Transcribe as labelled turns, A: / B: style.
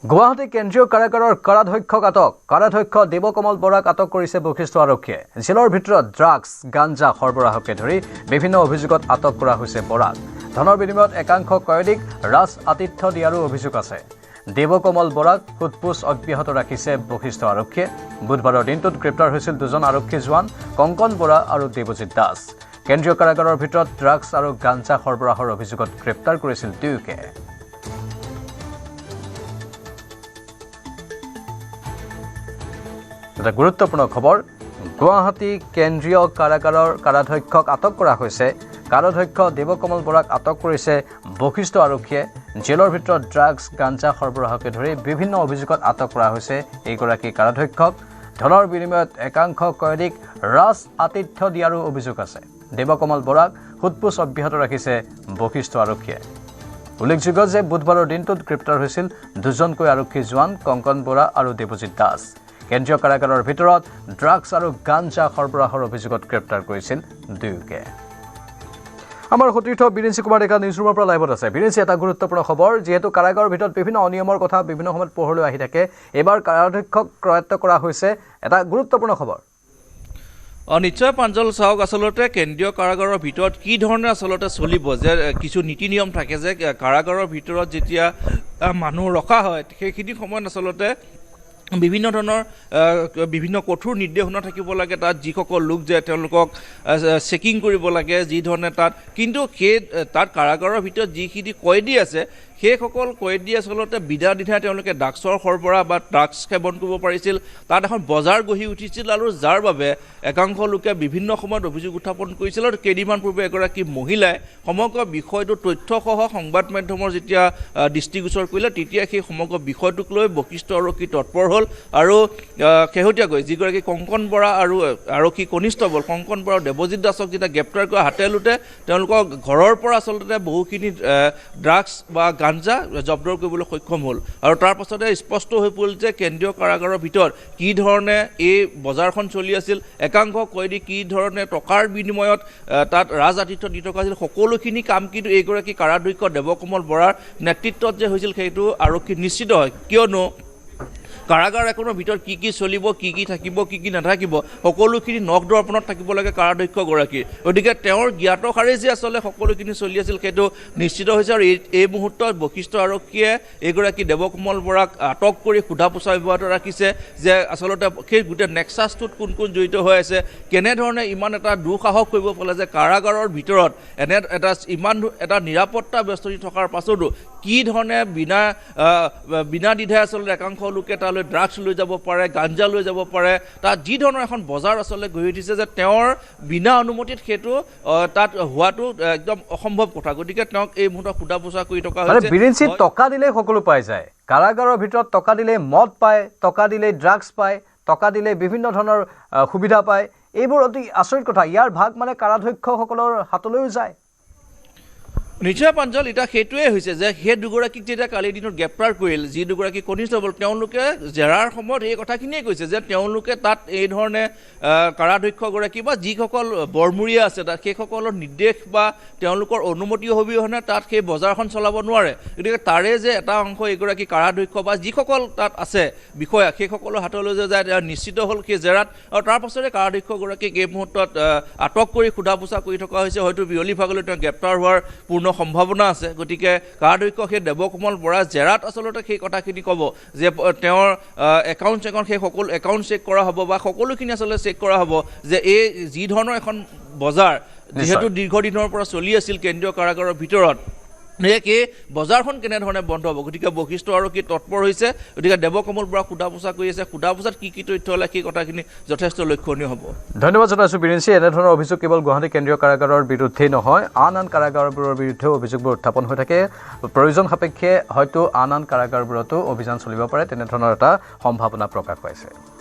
A: গুৱাহাটী কেন্দ্ৰীয় কাৰাগাৰৰ কাৰাধ্যক্ষক আটক কাৰাধ্যক্ষ দেৱকমল বৰাক আটক কৰিছে বশিষ্ঠ আৰক্ষীয়ে জেলৰ ভিতৰত ড্ৰাগছ গাঞ্জা সৰবৰাহকে ধৰি বিভিন্ন অভিযোগত আটক কৰা হৈছে বৰাক ধনৰ বিনিময়ত একাংশ কয়দীক ৰাজ আতিথ্য দিয়াৰো অভিযোগ আছে দেৱকমল বৰাক সোধপোছ অব্যাহত ৰাখিছে বশিষ্ঠ আৰক্ষীয়ে বুধবাৰৰ দিনটোত গ্ৰেপ্তাৰ হৈছিল দুজন আৰক্ষী জোৱান কংকন বৰা আৰু দেৱজিৎ দাস কেন্দ্ৰীয় কাৰাগাৰৰ ভিতৰত ড্ৰাগছ আৰু গাঞ্জা সৰবৰাহৰ অভিযোগত গ্ৰেপ্তাৰ কৰিছিল দুয়োকে এটা গুৰুত্বপূৰ্ণ খবৰ গুৱাহাটী কেন্দ্ৰীয় কাৰাগাৰৰ কাৰাধ্যক্ষক আটক কৰা হৈছে কাৰাধ্যক্ষ দেৱকমল বৰাক আটক কৰিছে বশিষ্ঠ আৰক্ষীয়ে জেলৰ ভিতৰত ড্ৰাগছ গাঞ্জা সৰবৰাহকে ধৰি বিভিন্ন অভিযোগত আটক কৰা হৈছে এইগৰাকী কাৰাধ্যক্ষক ধনৰ বিনিময়ত একাংশ কয়দীক ৰাজ আতিথ্য দিয়াৰো অভিযোগ আছে দেৱকমল বৰাক সোধপোছ অব্যাহত ৰাখিছে বশিষ্ঠ আৰক্ষীয়ে উল্লেখযোগ্য যে বুধবাৰৰ দিনটোত গ্ৰেপ্তাৰ হৈছিল দুজনকৈ আৰক্ষী জোৱান কংকন বৰা আৰু দেৱজিৎ দাস কেন্দ্ৰীয় কাৰাগাৰৰ ভিতৰত ড্ৰাগছ আৰু গাঞ্জা সৰবৰাহৰ অভিযোগত গ্ৰেপ্তাৰ কৰিছিল দুয়োকে আমাৰ সতীৰ্থ বিৰেঞ্চি কুমাৰ ডেকা নিউজ ৰুমৰ পৰা লাইভত আছে বিৰেঞ্চি এটা গুৰুত্বপূৰ্ণ খবৰ যেহেতু কাৰাগাৰৰ ভিতৰত বিভিন্ন অনিয়মৰ কথা বিভিন্ন সময়ত পোহৰলৈ আহি থাকে এবাৰ কাৰাধ্যক্ষক কৰায়ত্ব কৰা হৈছে এটা গুৰুত্বপূৰ্ণ খবৰ
B: নিশ্চয় প্ৰাঞ্জল চাওক আচলতে কেন্দ্ৰীয় কাৰাগাৰৰ ভিতৰত কি ধৰণে আচলতে চলিব যে কিছু নীতি নিয়ম থাকে যে কাৰাগাৰৰ ভিতৰত যেতিয়া মানুহ ৰখা হয় সেইখিনি সময়ত আচলতে বিভিন্ন ধৰণৰ বিভিন্ন কঠোৰ নিৰ্দেশনা থাকিব লাগে তাত যিসকল লোক যে তেওঁলোকক চেকিং কৰিব লাগে যি ধৰণে তাত কিন্তু সেই তাত কাৰাগাৰৰ ভিতৰত যিখিনি কয়দী আছে সেইসকল কয়দী আচলতে বিনা দ্বিধাই তেওঁলোকে ড্ৰাগছৰ সৰবৰাহ বা ড্ৰাগছ সেৱন কৰিব পাৰিছিল তাত এখন বজাৰ গঢ়ি উঠিছিল আৰু যাৰ বাবে একাংশ লোকে বিভিন্ন সময়ত অভিযোগ উত্থাপন কৰিছিল আৰু কেইদিনমান পূৰ্বে এগৰাকী মহিলাই সমগ্ৰ বিষয়টো তথ্যসহ সংবাদ মাধ্যমৰ যেতিয়া দৃষ্টিগোচৰ কৰিলে তেতিয়া সেই সমগ্ৰ বিষয়টোক লৈ বশিষ্ঠ আৰক্ষী তৎপৰ হ'ল আৰু শেহতীয়াকৈ যিগৰাকী কংকন বৰা আৰু আৰক্ষী কনিষ্টবল কংকন বৰা আৰু দেৱজিৎ দাসক যেতিয়া গ্ৰেপ্তাৰ কৰা হাতে লোতে তেওঁলোকৰ ঘৰৰ পৰা আচলতে বহুখিনি ড্ৰাগছ বা গাঞ্জা জব্দ কৰিবলৈ সক্ষম হ'ল আৰু তাৰ পাছতে স্পষ্ট হৈ পৰিল যে কেন্দ্ৰীয় কাৰাগাৰৰ ভিতৰত কি ধৰণে এই বজাৰখন চলি আছিল একাংশ কয়দী কি ধৰণে টকাৰ বিনিময়ত তাত ৰাজ আতিথ্য দি থকা আছিল সকলোখিনি কাম কিন্তু এইগৰাকী কাৰাধ্যক্ষ দেৱকমল বৰাৰ নেতৃত্বত যে হৈছিল সেইটো আৰক্ষী নিশ্চিত হয় কিয়নো কাৰাগাৰ এখনৰ ভিতৰত কি কি চলিব কি থাকিব কি নাথাকিব সকলোখিনি নখ দৰ্পণত থাকিব লাগে কাৰাধ্যক্ষগৰাকী গতিকে তেওঁৰ জ্ঞাতসাৰে যে আচলতে সকলোখিনি চলি আছিল সেইটো নিশ্চিত হৈছে আৰু এই মুহূৰ্তত বশিষ্ঠ আৰক্ষীয়ে এইগৰাকী দেৱকমল বৰাক আটক কৰি সোধা পোছা অব্যাহত ৰাখিছে যে আচলতে সেই গোটেই নেক্সাছটোত কোন কোন জড়িত হৈ আছে কেনেধৰণে ইমান এটা দুঃসাহস কৰিব পালে যে কাৰাগাৰৰ ভিতৰত এনে ইমান এটা নিৰাপত্তা ব্যৱস্থা থকাৰ পাছতো কি ধৰণে বিনা দ্বিধাই আচলতে একাংশ লোকে তালৈ ড্ৰাগছ লৈ যাব পাৰে গাঞ্জা লৈ যাব পাৰে তাত যি ধৰণৰ এখন বজাৰ আচলতে গঢ়ি উঠিছে যে তেওঁৰ বিনা অনুমতিত সেইটো তাত হোৱাটো একদম অসম্ভৱ কথা গতিকে তেওঁক এই মুহূৰ্তত সোধা পোছা কৰি থকা হৈছে
A: বিৰেঞ্চি টকা দিলেই সকলো পাই যায় কাৰাগাৰৰ ভিতৰত টকা দিলে মদ পায় টকা দিলে ড্ৰাগছ পায় টকা দিলে বিভিন্ন ধৰণৰ সুবিধা পায় এইবোৰ অতি আচৰিত কথা ইয়াৰ ভাগ মানে কাৰাধ্যক্ষসকলৰ হাতলৈও যায়
B: নিশ্চয় প্ৰাঞ্জল এতিয়া সেইটোৱে হৈছে যে সেই দুগৰাকীক যেতিয়া কালিৰ দিনত গ্ৰেপ্তাৰ কৰিল যি দুগৰাকী কনিষ্টবল তেওঁলোকে জেৰাৰ সময়ত এই কথাখিনিয়ে কৈছে যে তেওঁলোকে তাত এই ধৰণে কাৰাধ্যক্ষগৰাকী বা যিসকল বৰমূৰীয়া আছে তাত সেইসকলৰ নিৰ্দেশ বা তেওঁলোকৰ অনুমতি অবিহনে তাত সেই বজাৰখন চলাব নোৱাৰে গতিকে তাৰে যে এটা অংশ এইগৰাকী কাৰাধ্যক্ষ বা যিসকল তাত আছে বিষয়া সেইসকলৰ হাতলৈ যে যায় নিশ্চিত হ'ল সেই জেৰাত আৰু তাৰ পাছতে কাৰাধ্যক্ষগৰাকীক এই মুহূৰ্তত আটক কৰি সোধা পোছা কৰি থকা হৈছে হয়তো বিয়লি ভাগলৈ তেওঁ গ্ৰেপ্তাৰ হোৱাৰ পূৰ্ণ সম্ভাৱনা আছে গতিকে কাৰাধ্যক্ষ সেই দেৱকমল বৰা জেৰাত আচলতে সেই কথাখিনি ক'ব যে তেওঁৰ একাউণ্ট সেই সকলো একাউণ্ট চেক কৰা হ'ব বা সকলোখিনি আচলতে চেক কৰা হ'ব যে এই যি ধৰণৰ এখন বজাৰ যিহেতু দীৰ্ঘদিনৰ পৰা চলি আছিল কেন্দ্ৰীয় কাৰাগাৰৰ ভিতৰত এই বজাৰখন কেনেধৰণে বন্ধ হ'ব গতিকে বশিষ্ঠ আৰক্ষী তৎপৰ হৈছে গতিকে দেৱকমল বৰা সোধা পোছা কৰি আছে সোধা পোছাত কি তথ্য ওলায় সেই কথাখিনি যথেষ্ট লক্ষণীয় হ'ব
A: ধন্যবাদ জনাইছোঁ বিৰেঞ্চি এনেধৰণৰ অভিযোগ কেৱল গুৱাহাটী কেন্দ্ৰীয় কাৰাগাৰৰ বিৰুদ্ধেই নহয় আন কাৰাগাৰবোৰৰ বিৰুদ্ধেও অভিযোগবোৰ উত্থাপন হৈ থাকে প্ৰয়োজন সাপেক্ষে হয়তো আন কাৰাগাৰবোৰতো অভিযান চলিব পাৰে তেনেধৰণৰ এটা সম্ভাৱনা প্ৰকাশ পাইছে